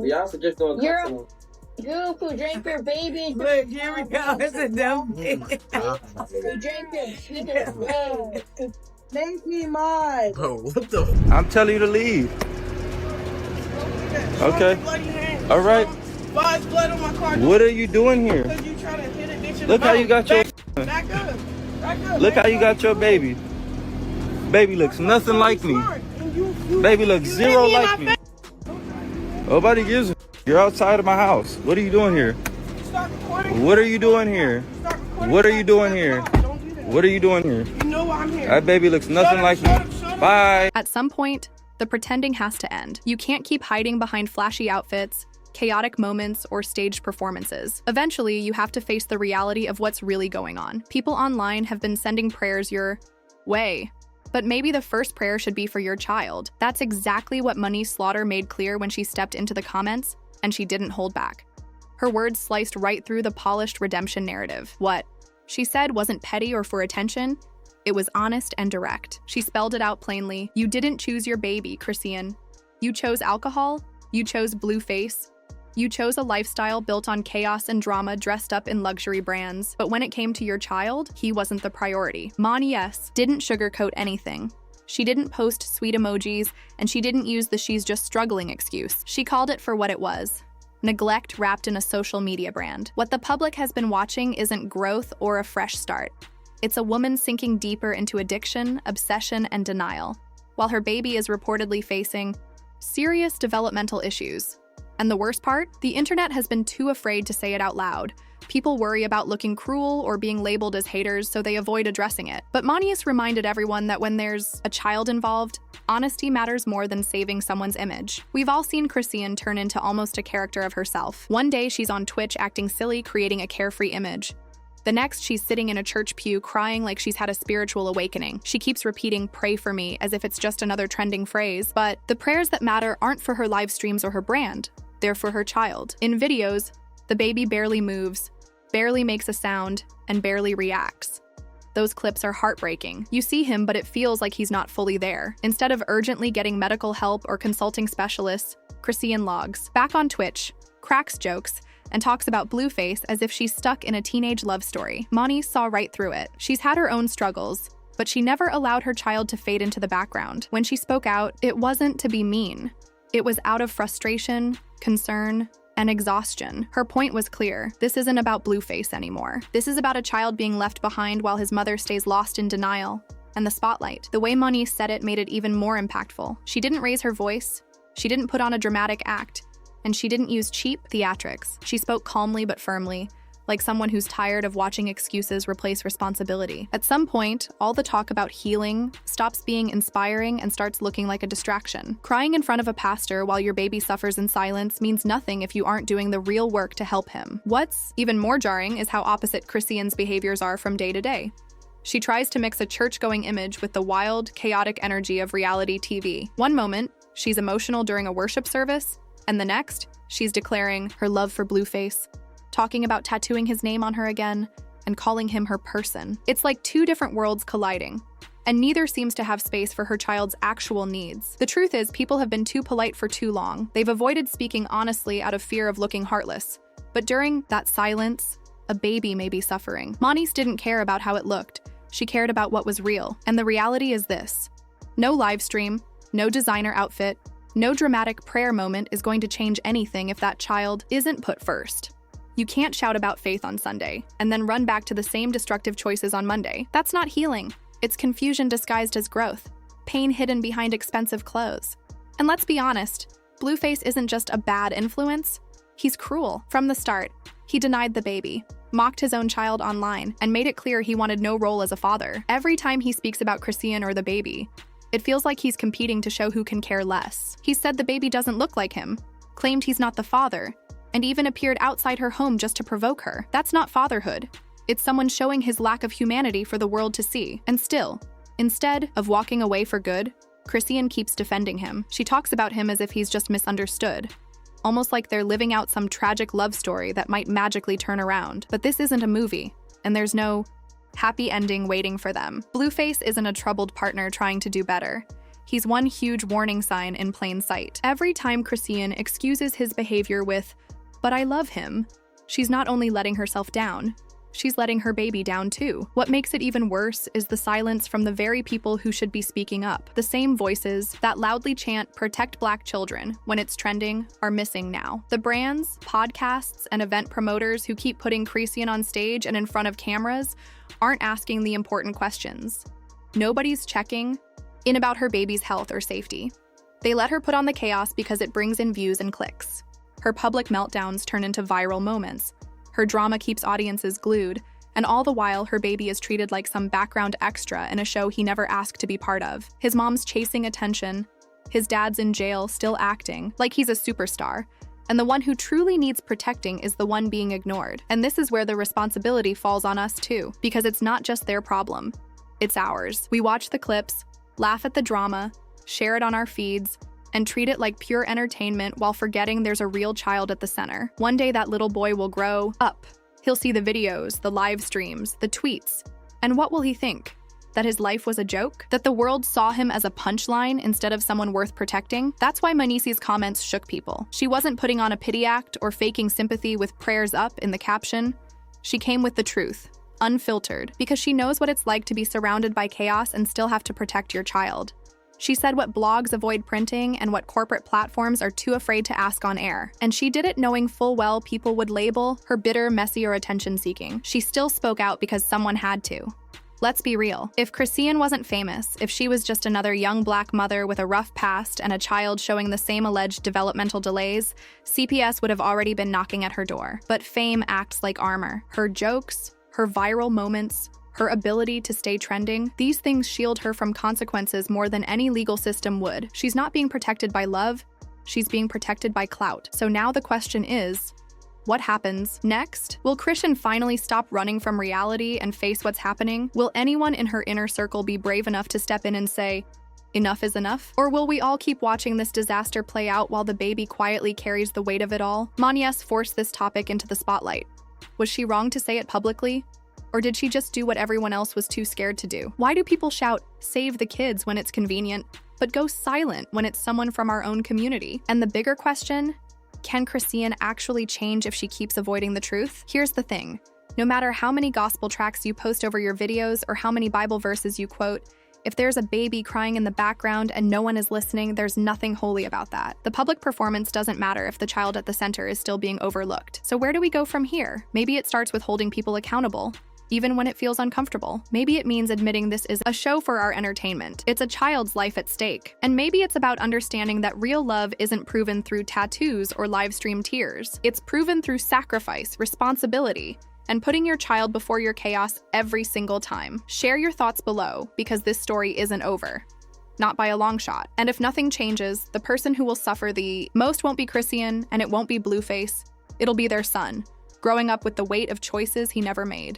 Y'all should just doing you who drank your baby. Look, here we go. It's a dumb thing. You drank your sweetest milk. Make me mine. Bro, what the? I'm telling you to leave. Okay. All right. Why is blood on my car? What are you doing here? Because you trying to hit a bitch in the Look how you got your. Back up. Back up. Look how you got your baby. Baby looks nothing like me. Baby looks zero like me. Nobody gives a. You're outside of my house. What are you doing here? Start recording. What are you doing here? What are you doing here? What are you doing here? You know why I'm here. That baby looks nothing like me. Bye. At some point, the pretending has to end. You can't keep hiding behind flashy outfits, chaotic moments, or staged performances. Eventually, you have to face the reality of what's really going on. People online have been sending prayers your way, but maybe the first prayer should be for your child. That's exactly what Moniece Slaughter made clear when she stepped into the comments, and she didn't hold back. Her words sliced right through the polished redemption narrative. What she said wasn't petty or for attention. It was honest and direct. She spelled it out plainly. You didn't choose your baby, Chrisean. You chose alcohol. You chose blue face. You chose a lifestyle built on chaos and drama dressed up in luxury brands. But when it came to your child, he wasn't the priority. Moniece didn't sugarcoat anything. She didn't post sweet emojis, and she didn't use the she's just struggling excuse. She called it for what it was. Neglect wrapped in a social media brand. What the public has been watching isn't growth or a fresh start. It's a woman sinking deeper into addiction, obsession, and denial, while her baby is reportedly facing serious developmental issues. And the worst part? The internet has been too afraid to say it out loud. People worry about looking cruel or being labeled as haters, so they avoid addressing it. But Moniece reminded everyone that when there's a child involved, honesty matters more than saving someone's image. We've all seen Chrisean turn into almost a character of herself. One day, she's on Twitch acting silly, creating a carefree image. The next, she's sitting in a church pew crying like she's had a spiritual awakening. She keeps repeating, "Pray for me," as if it's just another trending phrase. But the prayers that matter aren't for her live streams or her brand. They're for her child. In videos, the baby barely moves, barely makes a sound, and barely reacts. Those clips are heartbreaking. You see him, but it feels like he's not fully there. Instead of urgently getting medical help or consulting specialists, Chrisean logs back on Twitch, cracks jokes, and talks about Blueface as if she's stuck in a teenage love story. Moniece saw right through it. She's had her own struggles, but she never allowed her child to fade into the background. When she spoke out, it wasn't to be mean. It was out of frustration, concern, and exhaustion. Her point was clear. This isn't about Blueface anymore. This is about a child being left behind while his mother stays lost in denial and the spotlight. The way Moniece said it made it even more impactful. She didn't raise her voice, she didn't put on a dramatic act, and she didn't use cheap theatrics. She spoke calmly but firmly, like someone who's tired of watching excuses replace responsibility. At some point, all the talk about healing stops being inspiring and starts looking like a distraction. Crying in front of a pastor while your baby suffers in silence means nothing if you aren't doing the real work to help him. What's even more jarring is how opposite Chrisean's behaviors are from day to day. She tries to mix a church-going image with the wild, chaotic energy of reality TV. One moment, she's emotional during a worship service, and the next, she's declaring her love for Blueface, talking about tattooing his name on her again, and calling him her person. It's like two different worlds colliding, and neither seems to have space for her child's actual needs. The truth is, people have been too polite for too long. They've avoided speaking honestly out of fear of looking heartless. But during that silence, a baby may be suffering. Moniece didn't care about how it looked. She cared about what was real. And the reality is this: no live stream, no designer outfit, no dramatic prayer moment is going to change anything if that child isn't put first. You can't shout about faith on Sunday and then run back to the same destructive choices on Monday. That's not healing. It's confusion disguised as growth, pain hidden behind expensive clothes. And let's be honest, Blueface isn't just a bad influence. He's cruel. From the start, he denied the baby, mocked his own child online, and made it clear he wanted no role as a father. Every time he speaks about Chrisean or the baby, it feels like he's competing to show who can care less. He said the baby doesn't look like him, claimed he's not the father, and even appeared outside her home just to provoke her. That's not fatherhood. It's someone showing his lack of humanity for the world to see. And still, instead of walking away for good, Chrisean keeps defending him. She talks about him as if he's just misunderstood, almost like they're living out some tragic love story that might magically turn around. But this isn't a movie, and there's no happy ending waiting for them. Blueface isn't a troubled partner trying to do better. He's one huge warning sign in plain sight. Every time Chrisean excuses his behavior with, "But I love him," she's not only letting herself down, she's letting her baby down too. What makes it even worse is the silence from the very people who should be speaking up. The same voices that loudly chant "protect Black children" when it's trending are missing now. The brands, podcasts, and event promoters who keep putting Chrisean on stage and in front of cameras aren't asking the important questions. Nobody's checking in about her baby's health or safety. They let her put on the chaos because it brings in views and clicks. Her public meltdowns turn into viral moments. Her drama keeps audiences glued, and all the while her baby is treated like some background extra in a show he never asked to be part of. His mom's chasing attention, his dad's in jail still acting like he's a superstar, and the one who truly needs protecting is the one being ignored. And this is where the responsibility falls on us too, because it's not just their problem, it's ours. We watch the clips, laugh at the drama, share it on our feeds, and treat it like pure entertainment while forgetting there's a real child at the center. One day that little boy will grow up. He'll see the videos, the live streams, the tweets, and what will he think? That his life was a joke? That the world saw him as a punchline instead of someone worth protecting? That's why Moniece's comments shook people. She wasn't putting on a pity act or faking sympathy with prayers up in the caption. She came with the truth, unfiltered, because she knows what it's like to be surrounded by chaos and still have to protect your child. She said what blogs avoid printing and what corporate platforms are too afraid to ask on air. And she did it knowing full well people would label her bitter, messy, or attention-seeking. She still spoke out because someone had to. Let's be real. If Chrisean wasn't famous, if she was just another young Black mother with a rough past and a child showing the same alleged developmental delays, CPS would have already been knocking at her door. But fame acts like armor. Her jokes, her viral moments, her ability to stay trending, these things shield her from consequences more than any legal system would. She's not being protected by love, she's being protected by clout. So now the question is, what happens next? Will Chrisean finally stop running from reality and face what's happening? Will anyone in her inner circle be brave enough to step in and say, enough is enough? Or will we all keep watching this disaster play out while the baby quietly carries the weight of it all? Moniece forced this topic into the spotlight. Was she wrong to say it publicly? Or did she just do what everyone else was too scared to do? Why do people shout, "Save the kids" when it's convenient, but go silent when it's someone from our own community? And the bigger question, can Chrisean actually change if she keeps avoiding the truth? Here's the thing. No matter how many gospel tracts you post over your videos or how many Bible verses you quote, if there's a baby crying in the background and no one is listening, there's nothing holy about that. The public performance doesn't matter if the child at the center is still being overlooked. So where do we go from here? Maybe it starts with holding people accountable, even when it feels uncomfortable. Maybe it means admitting this is a show for our entertainment. It's a child's life at stake. And maybe it's about understanding that real love isn't proven through tattoos or live stream tears. It's proven through sacrifice, responsibility, and putting your child before your chaos every single time. Share your thoughts below, because this story isn't over. Not by a long shot. And if nothing changes, the person who will suffer the most won't be Chrisean, and it won't be Blueface. It'll be their son, growing up with the weight of choices he never made.